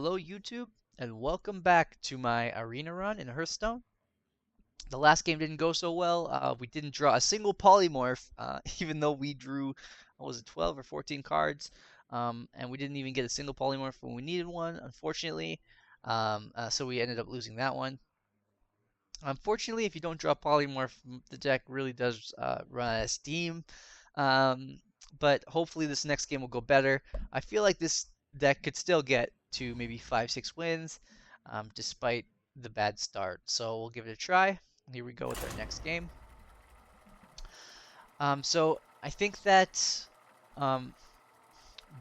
Hello YouTube, and welcome back to my arena run in Hearthstone. The last game didn't go so well. We didn't draw a single polymorph, even though we drew, what was it, 12 or 14 cards, and we didn't even get a single polymorph when we needed one, unfortunately. So we ended up losing that one. Unfortunately, if you don't draw polymorph, the deck really does run out of steam. Um, but hopefully this next game will go better. I feel like this deck could still get to maybe 5, 6 wins, despite the bad start. So we'll give it a try. Here we go with our next game. So I think that um,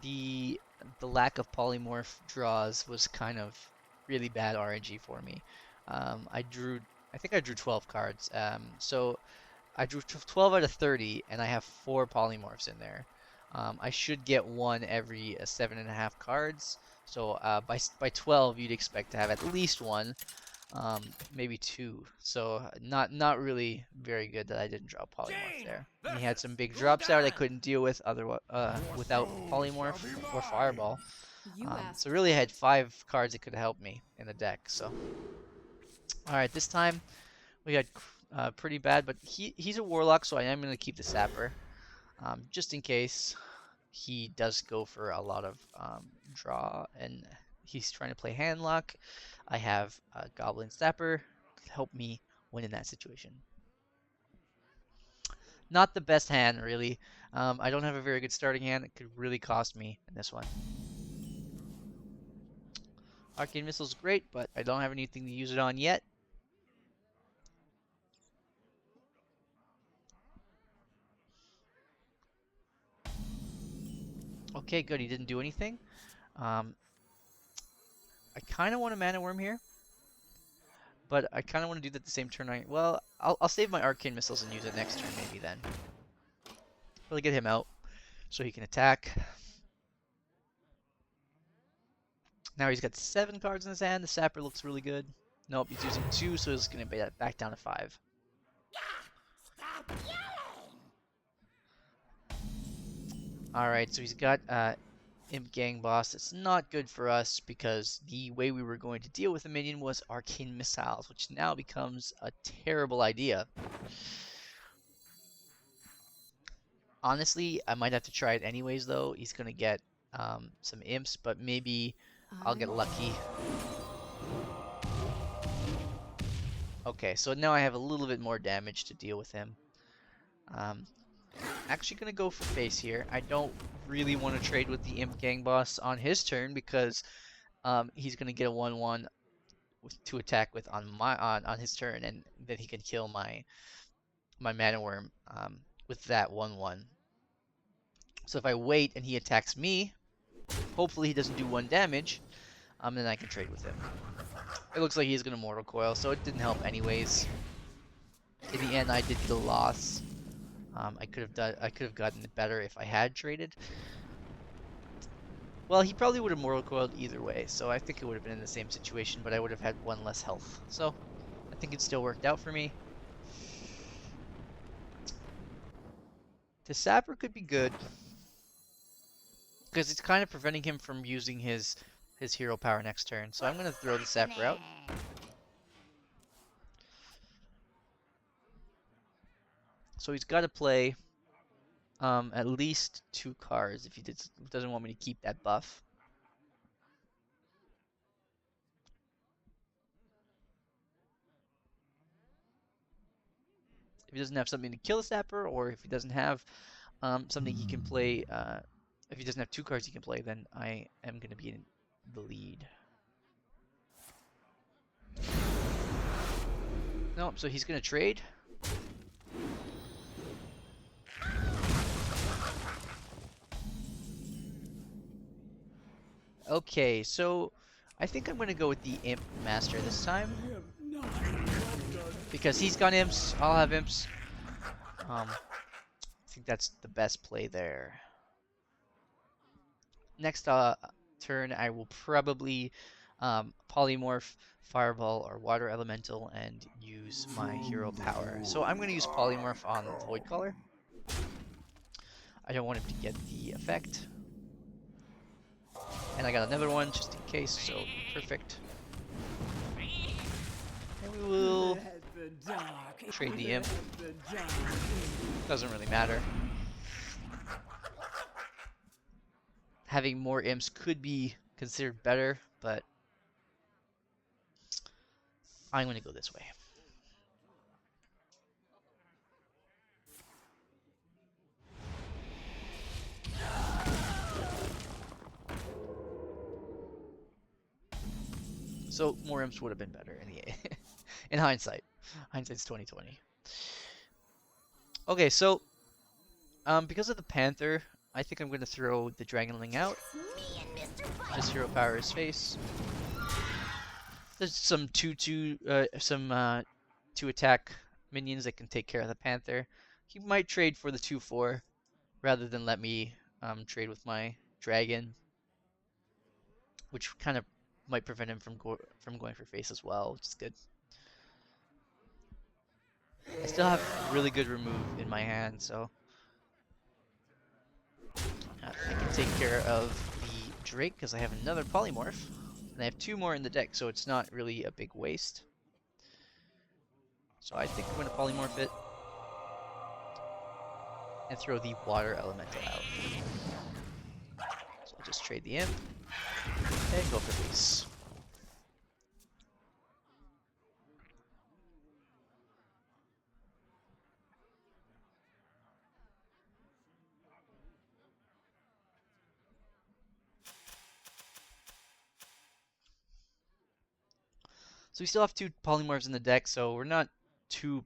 the the lack of polymorph draws was kind of really bad RNG for me. I think I drew 12 cards. So I drew 12 out of 30, and I have 4 polymorphs in there. I should get one every 7.5 cards. So by 12, you'd expect to have at least one, maybe two. So not really very good that I didn't draw polymorph there. And he had some big drops out I couldn't deal with without polymorph or fireball. So really, I had 5 cards that could help me in the deck. So all right, this time we got pretty bad, but he's a warlock, so I am going to keep the sapper, just in case he does go for a lot of draw and he's trying to play handlock. I have a goblin sapper to help me win in that situation. Not the best hand, really. I don't have a very good starting hand. It could really cost me in this one. Arcane Missile's great, but I don't have anything to use it on yet. Okay, good. He didn't do anything. Um, I kind of want a Mana Worm here, but I kind of want to do that the same turn. Well, I'll save my Arcane Missiles and use it next turn maybe then. Really get him out so he can attack. Now he's got 7 cards in his hand. The Sapper looks really good. Nope, he's using 2, so he's going to be back down to 5. Alright, so he's got Imp Gang Boss. It's not good for us because the way we were going to deal with the minion was Arcane Missiles, which now becomes a terrible idea. Honestly, I might have to try it anyways, though. He's going to get some imps, but maybe I'll get lucky. Okay, so now I have a little bit more damage to deal with him. Actually going to go for face here. I don't really want to trade with the Imp Gang Boss on his turn because he's going to get a 1/1 to attack with on his turn, and then he can kill my Mana Worm with that 1/1. So if I wait and he attacks me, hopefully he doesn't do 1 damage, then I can trade with him. It looks like he's going to Mortal Coil, so it didn't help anyways. In the end, I did get a loss. I could have gotten it better if I had traded. Well, he probably would have Mortal Coiled either way, so I think it would have been in the same situation, but I would have had 1 less health. So I think it still worked out for me. The Sapper could be good because it's kind of preventing him from using his hero power next turn. So I'm going to throw the Sapper out. So he's got to play at least 2 cards if he doesn't want me to keep that buff. If he doesn't have something to kill the Sapper, or if he doesn't have something he can play, if he doesn't have 2 cards he can play, then I am going to be in the lead. Nope, so he's going to trade. Okay, so I think I'm going to go with the Imp Master this time. Because he's got imps, I'll have imps. I think that's the best play there. Next turn, I will probably polymorph, fireball, or water elemental and use my hero power. So I'm going to use polymorph on Voidcaller. I don't want him to get the effect. And I got another one just in case, so perfect. And we will trade the imp. Doesn't really matter. Having more imps could be considered better, but I'm going to go this way. So more imps would have been better in the in hindsight. Hindsight's 2020. Okay, so because of the Panther, I think I'm going to throw the Dragonling out. Just hero power his face. There's some two attack minions that can take care of the Panther. He might trade for the 2/4 rather than let me trade with my dragon, which kind of might prevent him from going for face as well, which is good. I still have really good remove in my hand, so I can take care of the Drake because I have another polymorph, and I have 2 more in the deck, so it's not really a big waste. So I think I'm going to polymorph it and throw the water elemental out. So I'll just trade the imp and go for face. So we still have 2 polymorphs in the deck, so we're not too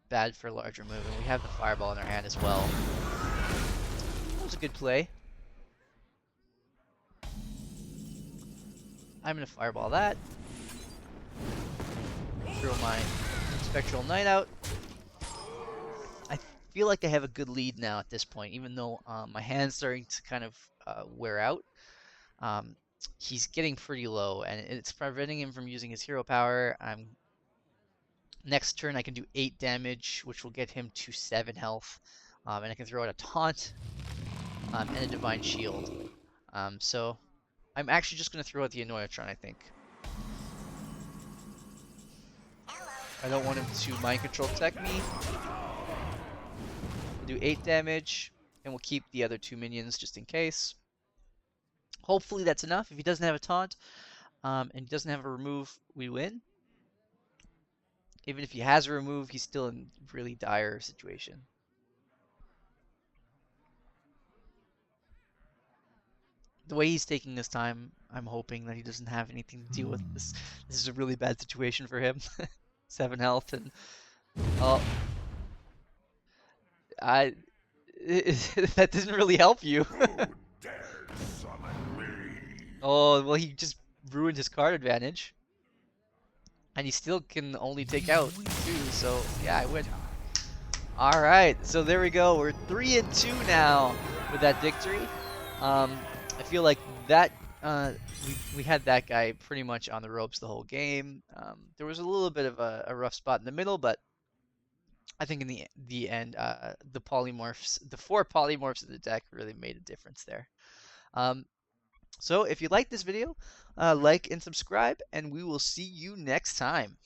bad for a larger move, and we have the fireball in our hand as well. That was a good play. I'm going to fireball that. Throw my Spectral Knight out. I feel like I have a good lead now at this point, even though my hand's starting to kind of wear out. He's getting pretty low, and it's preventing him from using his hero power. Next turn, I can do 8 damage, which will get him to 7 health, and I can throw out a taunt and a divine shield. So I'm actually just going to throw out the Annoyatron, I think. I don't want him to mind control tech me. We'll do 8 damage, and we'll keep the other 2 minions just in case. Hopefully that's enough. If he doesn't have a taunt and he doesn't have a remove, we win. Even if he has a remove, he's still in a really dire situation. The way he's taking his time, I'm hoping that he doesn't have anything to deal with this. This is a really bad situation for him. 7 health and oh, that doesn't really help you. Oh well, he just ruined his card advantage, and he still can only take out 2. So yeah, I win. All right, so there we go. We're 3-2 now with that victory. I feel like that we had that guy pretty much on the ropes the whole game. There was a little bit of a rough spot in the middle, but I think in the end, the 4 polymorphs in the deck really made a difference there. So if you like this video, like and subscribe, and we will see you next time.